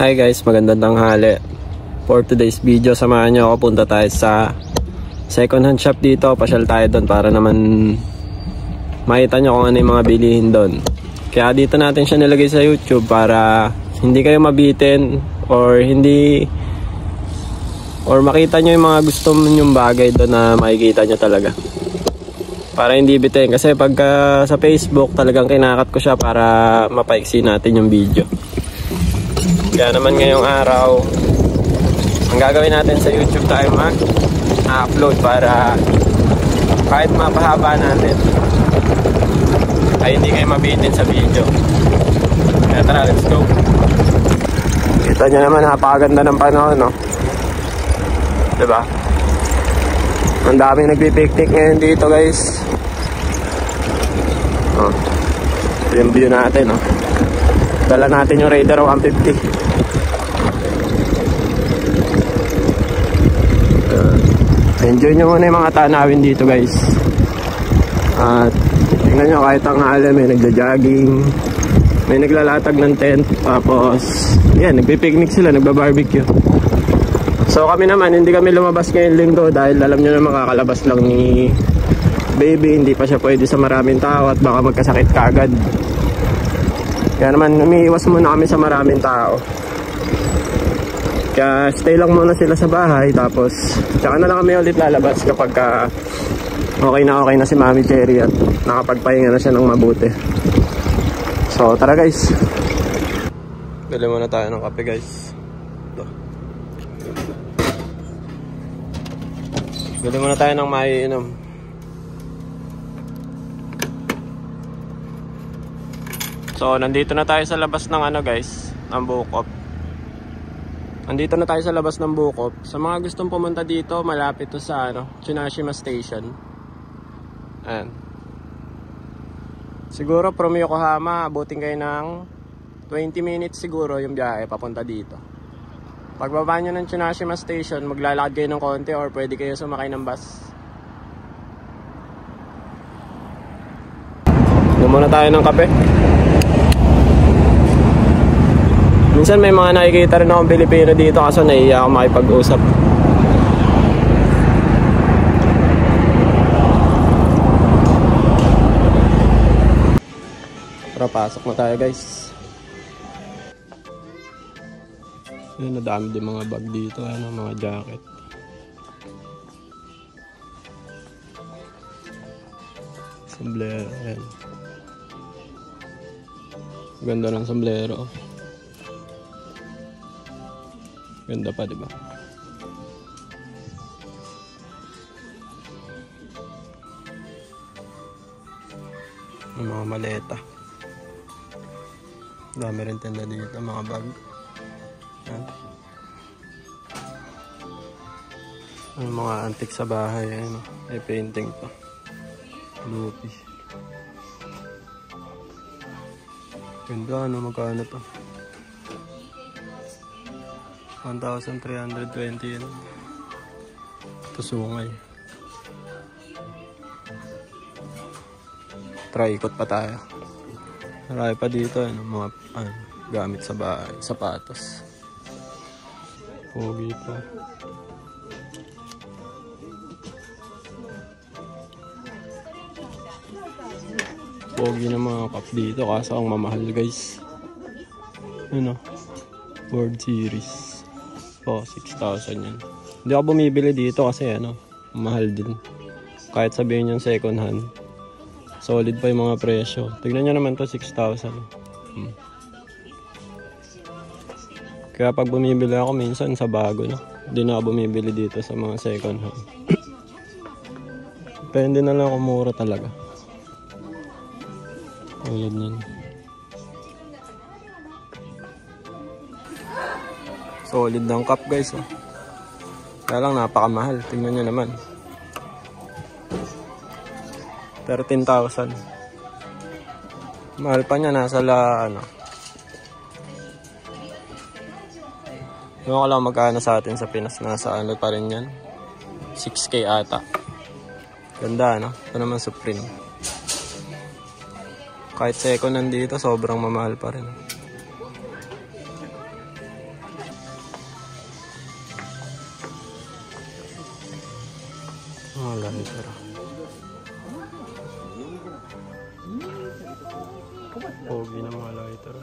Hi guys, magandang tanghali. For today's video, samahan nyo ako, punta tayo sa second hand shop dito. Pasyal tayo doon para naman makita nyo kung ano yung mga bilihin doon. Kaya dito natin siya nilagay sa YouTube para hindi kayo mabitin or makita nyo yung mga gusto nyong bagay doon na makikita nyo talaga. Para hindi bitin. Kasi pagka sa Facebook talagang kinakat ko siya para mapaiksi natin yung video. Kaya naman ngayong araw, ang gagawin natin sa YouTube tayo mag-upload para kahit mapahaba natin ay hindi kayo mabitin sa video. Kaya tara, let's go. Kita nyo naman, napakaganda ng panahon, no? Diba? Ang daming nagpipiknik ngayon dito, guys. Oh, yung view natin, no? Dala natin yung Raider 150. Enjoy nyo muna yung mga tanawin dito, guys. At tingnan nyo, kahit ang alam, may nagja-jogging, may naglalatag ng tent, tapos yan, nagpipiknik sila, nagbabarbecue. So kami naman, hindi kami lumabas ngayong linggo dahil alam nyo na makakalabas lang ni baby, hindi pa siya pwede sa maraming tao at baka magkasakit kaagad. Kaya naman, umiiwas muna kami sa maraming tao. Kaya stay lang muna sila sa bahay, tapos tsaka na lang kami ulit lalabas kapag okay na si Mami Cherry at nakapagpahinga na siya ng mabuti. So tara guys, bili muna tayo ng kape, guys. Ito. Bili muna tayo ng maiinom. So nandito na tayo sa labas ng guys, ng Bukop. Nandito na tayo sa labas ng Bukop. Sa mga gustong pumunta dito, malapit to sa Tsunashima Station. Ayan. Siguro from Yokohama, abutin kayo ng 20 minutes siguro yung biyahe papunta dito. Pagbaba nyo ng Tsunashima Station, maglalakad kayo ng konti or pwede kayo sumakay ng bus. Inom muna tayo ng kape. Minsan may mga nakikita rin akong Pilipino dito kaso naiiya ako makipag-usap. Tara, pasok na tayo, guys. Ayun, nadami din mga bag dito, mga jacket. Sombrero, ayan. Ganda ng sombrero. Ganda pa, diba? Ang mga maleta. Dami rin tenda dito, mga bag. Yan. Ang mga antik sa bahay, may painting pa. Lupi. Ganda, magkano to? 1,320 yun. Ito sungay. Try ikot pa tayo. Marami pa dito, mga gamit sa bahay, sapatos. Pogi pa. Pogi na mga cup dito, kaso ang mamahal, guys. World Series. 6,000 yan. Hindi ako bumibili dito kasi mahal din. Kahit sabihin yung second hand, solid pa yung mga presyo. Tignan nyo naman to, 6,000. Kaya pag bumibili ako minsan sa bago, hindi na ako bumibili dito sa mga second hand. Depende na lang kung mura talaga. Solid yan. Solid ng cup, guys. Kaya lang napakamahal. Tingnan nyo naman. 13,000. Mahal pa niya. Nasa Ewan ko lang magkano sa atin sa Pinas. Nasa pa rin yan. 6K ata. Ganda, Ito naman Supreme. Kahit second nandito, sobrang mamahal pa rin. lighter. Pogi ng mga lighter.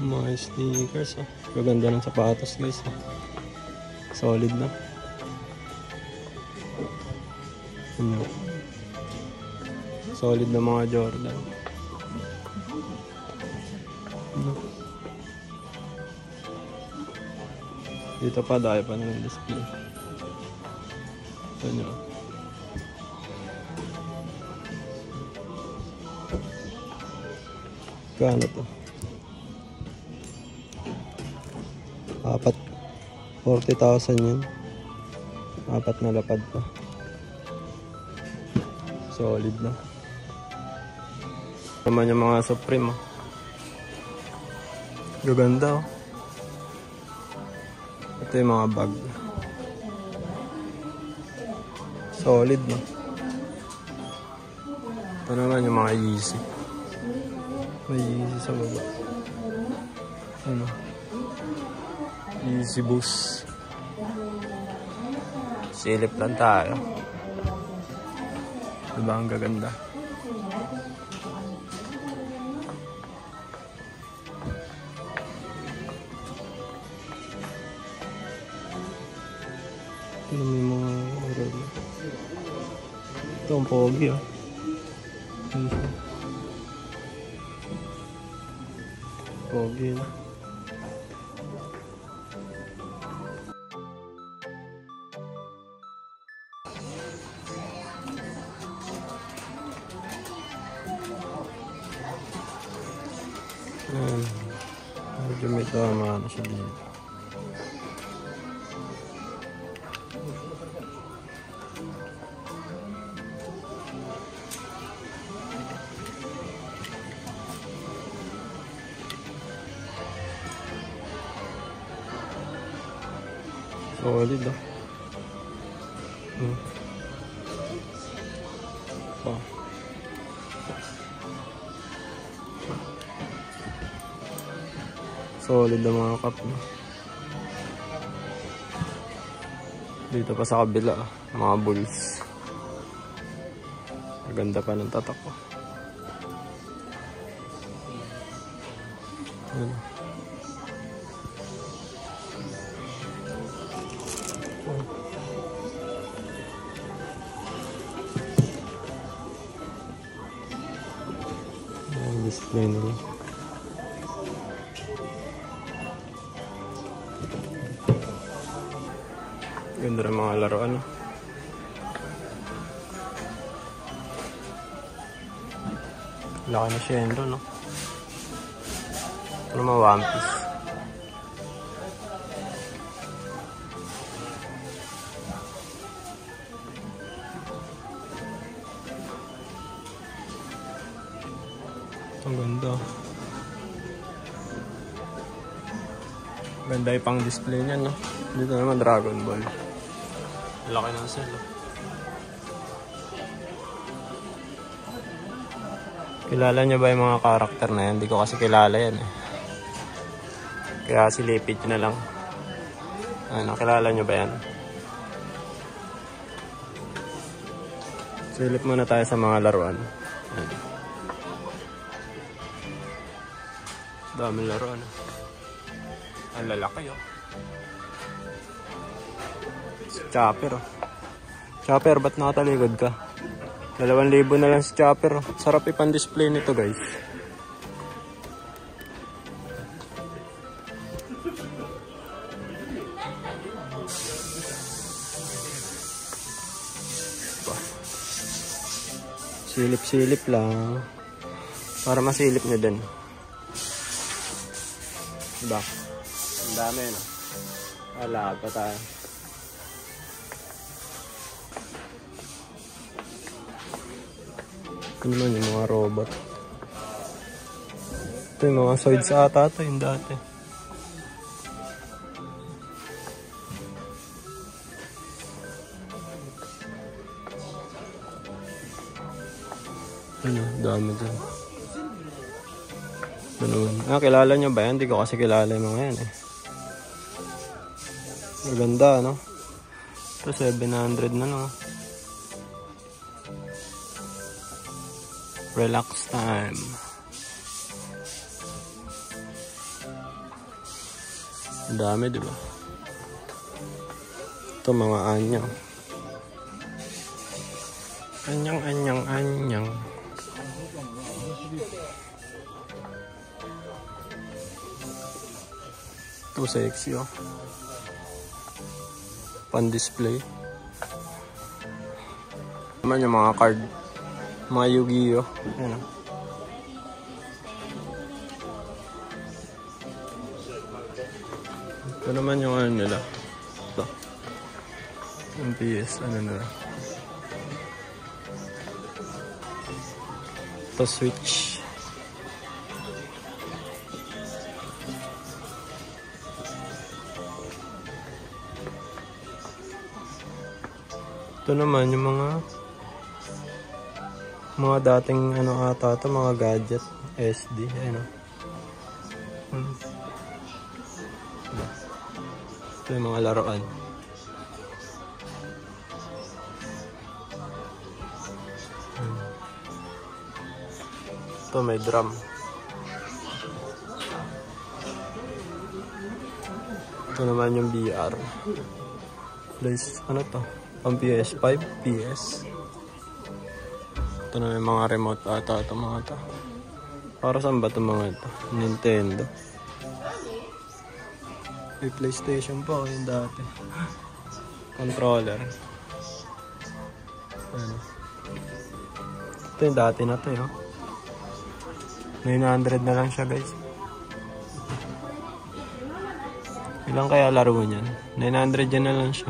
Mga sneakers, oh. Gaganda ng sapatos, guys, oh. Solid na. Ano? Solid na mga Jordan. Ano? Dito pa dahil pa ng display. Ano? Kano to? 40,000 yun. 4 na lapad pa. Solid na. Naman yung mga Supreme, oh. Gaganda, oh. Ito yung mga bag. Solid, no? Ito naman yung mga Yeezy. May Yeezy sa baba. Ano? Yeezy Boost. Silip lang tayo. Diba ang gaganda? Ano may mga oral? Ito ang pogi, oh. Pogi, no? Ayan. Medyo may tama na siya dito. Solid, oh. Oh. Solid ang mga cup, no? Dito pa sa kabila, mga Bulls. Maganda pa ng tatak ko. Ayan. Ayan, display nila. Ganda rin mga laruan, no? Laki na siya yun doon, no? Ano mga One Piece? Ang ganda. Ganda yung pang display niya, no? Dito naman Dragon Ball. Laki ng selo. Kilala niyo ba yung mga karakter na yan? Hindi ko kasi kilala yan, eh. Kaya silipid na lang. Ano, kilala niyo ba yan? Silip muna tayo sa mga laruan. Ayan. Daming laruan. Ang lalaki, oh. Chopper, oh. Chopper, ba't nakataligod ka? 2,000 na lang si Chopper, oh. Sarap ipan-display nito, guys. Silip-silip lang. Para masilip nyo din. Diba? Ang dami, no? Wala pa tayo. Ito naman yung mga robot. Ito yung mga soid sa ata ito yung dati. Ano, dami dyan. Ganun. Kilala nyo ba yan? Hindi ko kasi kilala yung mga yan eh. Maganda, no? Ito 700 na, no? Relax time. Ang dami, diba? Ito mga anyang. Anyang. Ito sexy, oh. Pan-display. Naman yung mga card. Mga Yu-Gi-Oh. Ayan, oh. Ito naman yung ano nila. Ito. Yung PS, ano nila. Ito Switch. Ito naman yung mga dating ano ata ito, mga gadget SD, ano. Ito yung mga laruan. Ito may drum. Ito naman yung VR. Ano to? Pang PS5, PS. Ito na yung mga remote ata ito mga ito. Para saan ba ito mga ito? Nintendo. May PlayStation pa yung dati. Controller. Ano. Ito yung dati na ito, 900 na lang siya, guys. Ilang kaya laro niyan? 900 yan na lang siya.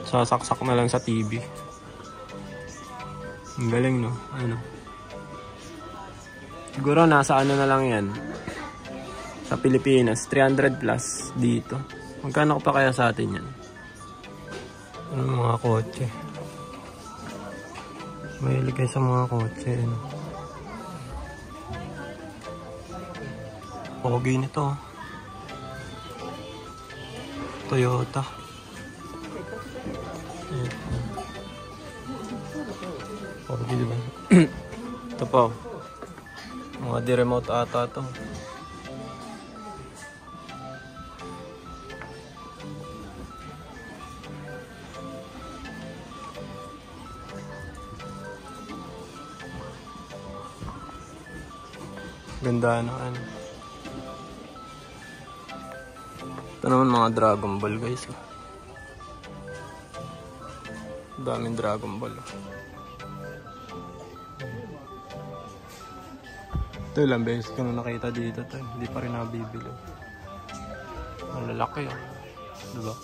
Sasaksak na lang sa TV. Ang galing, no? Ano? Siguro nasa ano na lang yan. Sa Pilipinas. 300 plus dito. Magkano pa kaya sa atin yan? Ano mga kotse? Mahilig kayo sa mga kotse. Ano? Pogi nito. Toyota. Pogi, diba? Ito po. Mga di-remote ata ito. Ganda na ano. Ito naman mga Dragon Ball, guys. Daming Dragon Ball. Ito ilang beses ko na nakita dito. Hindi pa rin nabibili. Ang lalaki, diba?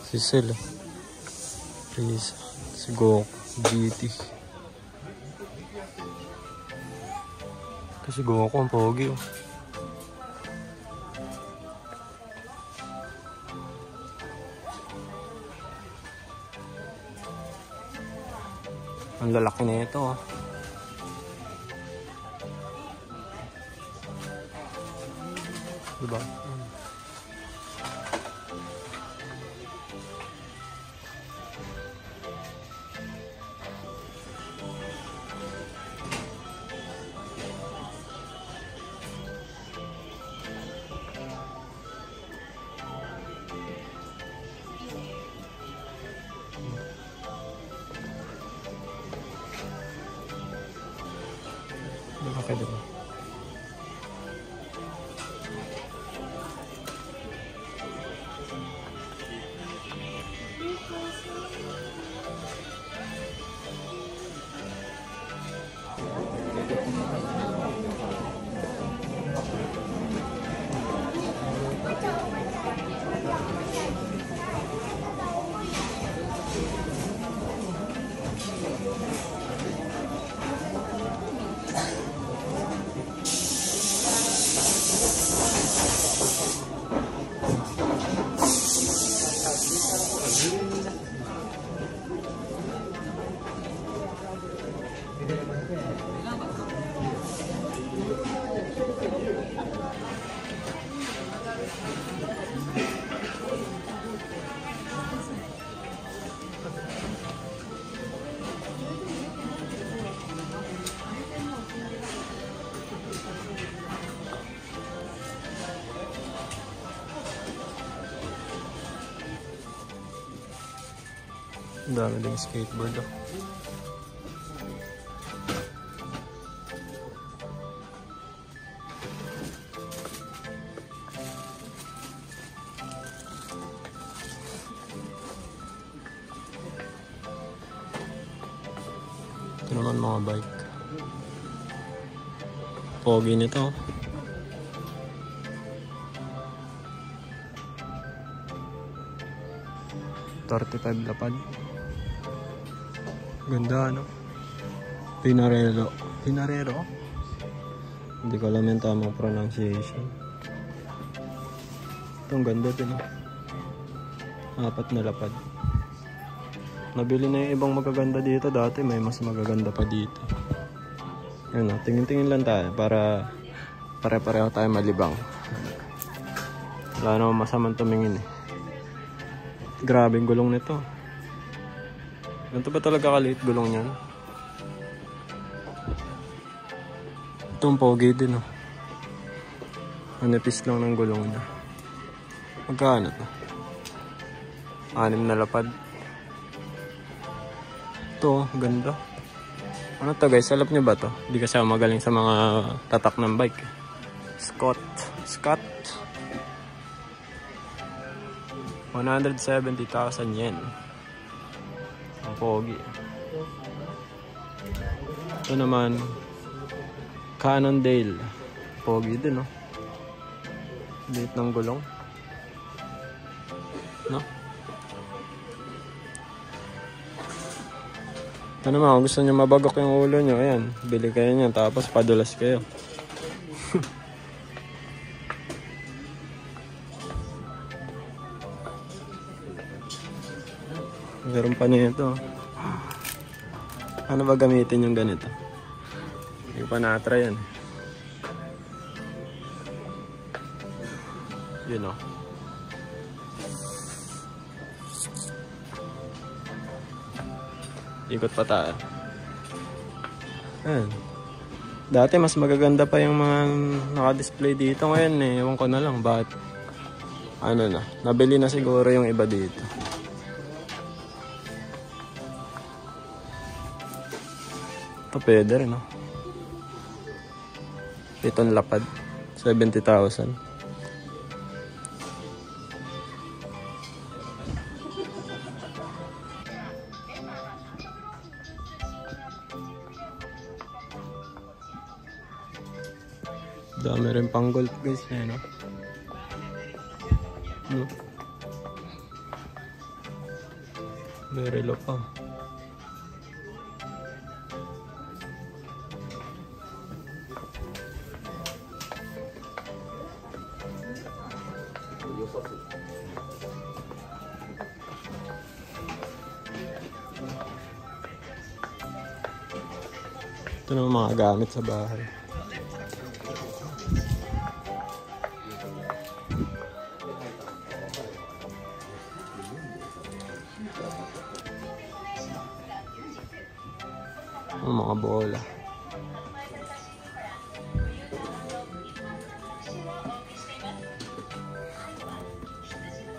Si Cell, Frieza, si Goku, GT. Kasi Goku ang pogi, Ang lalaki na ito, diba? Okay, diba? Ang dami ding skateboard oh. Ito naman mga bike. Pogi nito. $35 lapad. Ganda no? Pinarello. Pinarello? Hindi ko alam yung tamang pronunciation. Itong ganda din oh. 4 na lapad. Nabili na yung ibang magaganda dito. Dati may mas magaganda pa dito. Ayun o, tingin-tingin lang tayo para pare-pareho tayo malibang. Wala naman masamang tumingin eh. Grabe yung gulong nito. Ganito ba talaga kaliit gulong niyan? Itong pogi din oh. Manipis lang ng gulong niya. Magkano to? 6 na lapad. Ito, ganda. Ano to guys? Alam nyo ba to? Hindi kasi ako magaling sa mga tatak ng bike. Scott. 170,000 yen. Ang pogi. Ito naman Cannondale. Pogi din oh. Liit ng gulong. No? Ano naman, kung gusto nyo mabagok yung ulo nyo, ayan, bili kayo nyan, tapos padulas kayo. Meron pa nito. Ano ba gamitin yung ganito? Hindi pa na-try yan. Yun o. Ikot pa tayo. Ayan. Dati mas magaganda pa yung mga naka-display dito. Ngayon eh, ewan ko na lang bakit. Ano na, nabili na siguro yung iba dito. Ito pwede rin, no? 7 lapad. 70,000. Dami rin pang golf guys eh, no? No? Very low pa. Ito na mga gamit sa bahay. Ang mga bola.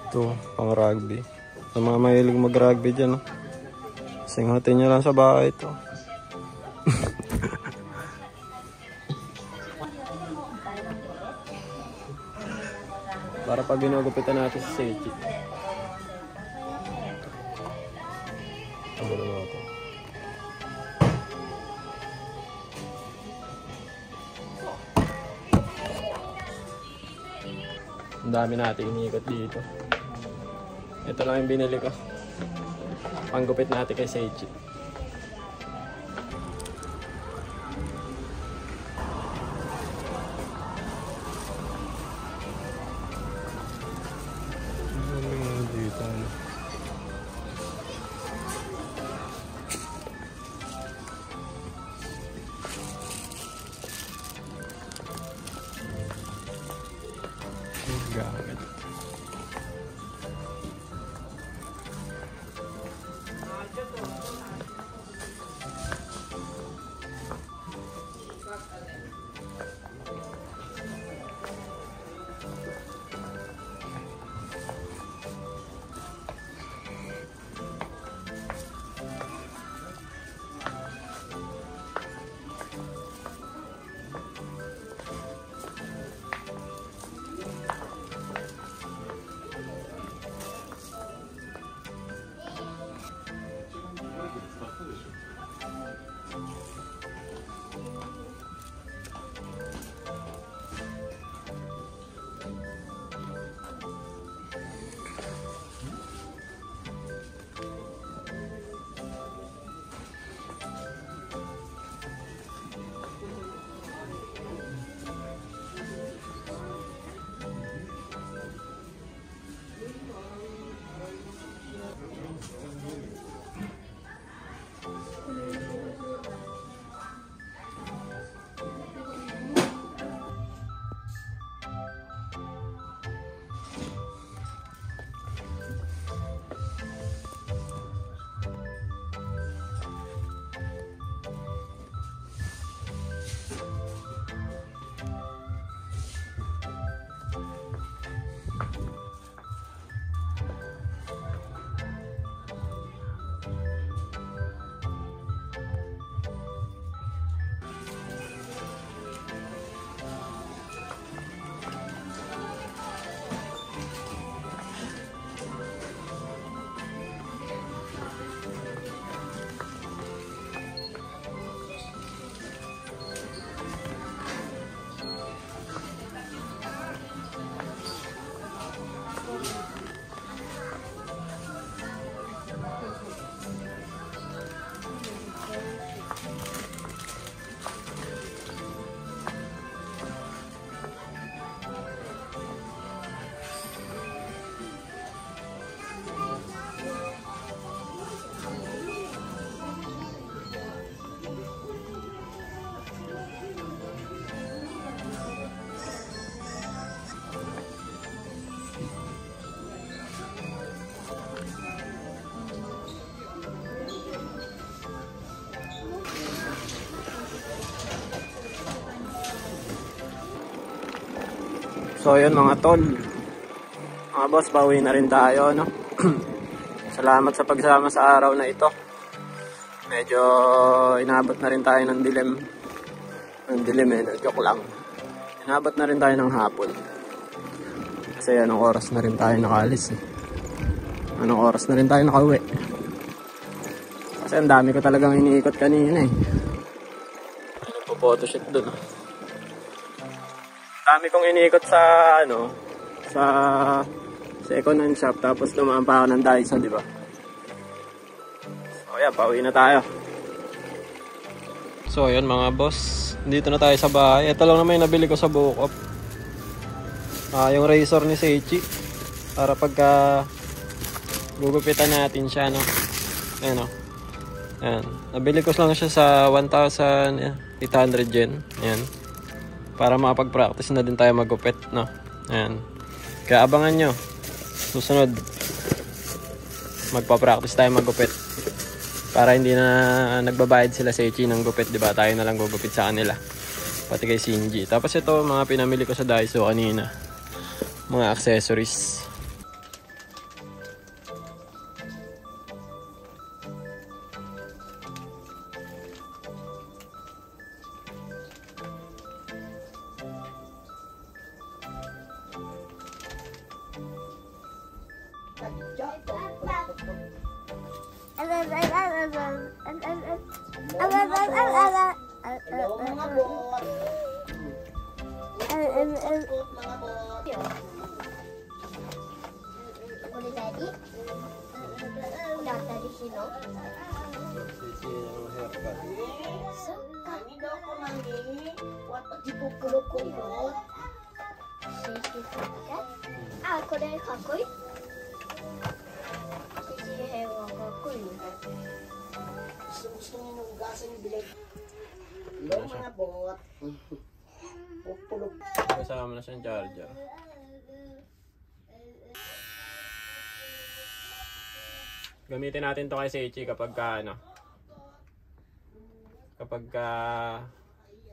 Ito, pang rugby. Sa mga mahilig mag-rugby dyan, no? Singhatin nyo lang sa bahay ito. Para pag ginugupitan natin sa Seichi. Ano naman ito? Ang dami natin inikot dito. Ito lang yung binili ko. Panggupit natin kay Seichi. Gamit. So yun mga tol, mga boss, pauwi na rin tayo, no? Salamat sa pagsama sa araw na ito. Medyo inabot na rin tayo ng dilim. Ng dilim joke lang. Inabot na rin tayo ng hapon. Kasi anong oras na rin tayo nakalis eh. Anong oras na rin tayo nakauwi. Kasi ang dami ko talagang iniikot kanina eh. Nagpo-photoshoot dun. Dami kong iniikot sa sa second-hand shop, tapos dumaan pa ako ng Daiso, di ba? So yan, pauwi na tayo. So yun mga boss, dito na tayo sa bahay. Ito lang naman yung nabili ko sa Bukop. Yung razor ni Seichi, para pagka gugupitan natin siya, no? Ayan, no? Ayan. Nabili ko lang siya sa 1,800 yen. Ayan. Para makapag-practice na din tayo magupit, no? Ayan. Kaya abangan nyo. Susunod, magpa-practice tayo magupit. Para hindi na nagbabayad sila sa Seichi ng gupit, diba? Tayo na lang gugupit sa kanila. Pati kay Shinji. Tapos ito, mga pinamili ko sa Daiso kanina. Mga accessories. Kasama na siyang charger. Gamitin natin to kay Seichi kapag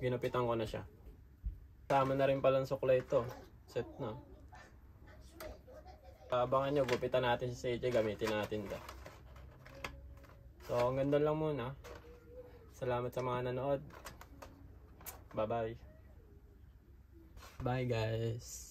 ginupitan ko na siya. Kasama na rin palang suklay ito. Set na. Abangan nyo, gupitan natin si Seichi, gamitin natin to. So hanggang doon lang muna. Salamat sa mga nanood. Bye bye. Bye guys.